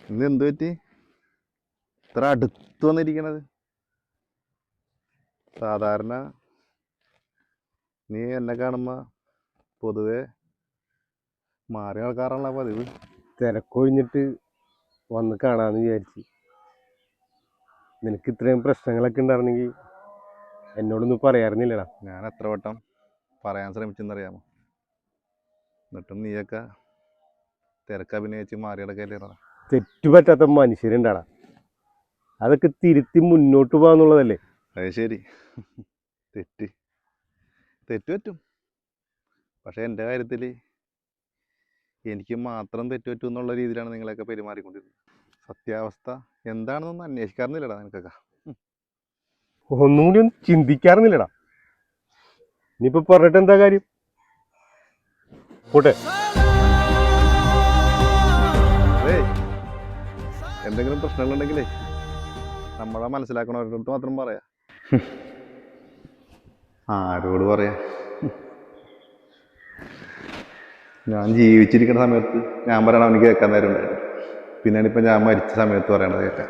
ഇന്ന് എന്ത് പറ്റി ഇത്ര അടുത്ത് വന്നിരിക്കണത്? സാധാരണ നീ എന്നെ കാണുമ്പോ പൊതുവെ മാറി നടക്കാറുള്ള പതിവ്. തിരക്കൊഴിഞ്ഞിട്ട് വന്ന് കാണാന്ന് വിചാരിച്ച്. നിനക്ക് ഇത്രയും പ്രശ്നങ്ങളൊക്കെ ഉണ്ടായിരുന്നെങ്കിൽ എന്നോടൊന്നും പറയാറുന്നില്ലടാ. ഞാൻ എത്ര വട്ടം പറയാൻ ശ്രമിച്ചെന്നറിയാമോ? എന്നിട്ടും നീയൊക്കെ തിരക്കഭിനയിച്ച് മാറി നടക്കല്ലേടാ. തെറ്റുപറ്റാത്ത മനുഷ്യരുണ്ടാടാ, അതൊക്കെ തിരുത്തി മുന്നോട്ട് പോകാന്നുള്ളതല്ലേ. അത് ശരി, തെറ്റ് പറ്റും. പക്ഷെ എൻ്റെ കാര്യത്തിൽ എനിക്ക് മാത്രം തെറ്റുപറ്റും എന്നുള്ള രീതിയിലാണ് നിങ്ങളൊക്കെ പെരുമാറിക്കൊണ്ടിരുന്നത്. സത്യാവസ്ഥ എന്താണെന്നൊന്നും അന്വേഷിക്കാറുന്നില്ലടാ നിനക്കൊക്കെ. ഒന്നും കൂടി ഒന്നും ചിന്തിക്കാറുന്നില്ലടാ. ഇനിയിപ്പോ പറഞ്ഞിട്ട് എന്താ കാര്യം? പോട്ടെ. അതേ, എന്തെങ്കിലും പ്രശ്നങ്ങളുണ്ടെങ്കിലേ നമ്മളെ മനസ്സിലാക്കണവരുടെ മാത്രം പറയാ. ആരോട് പറയാ? ഞാൻ ജീവിച്ചിരിക്കുന്ന സമയത്ത് ഞാൻ പറയണ അവന് കേൾക്കാൻ നേരം ഉണ്ടായിരുന്നു. പിന്നെയാണ് ഇപ്പം ഞാൻ മരിച്ച സമയത്ത് പറയണത് കേൾക്കാൻ.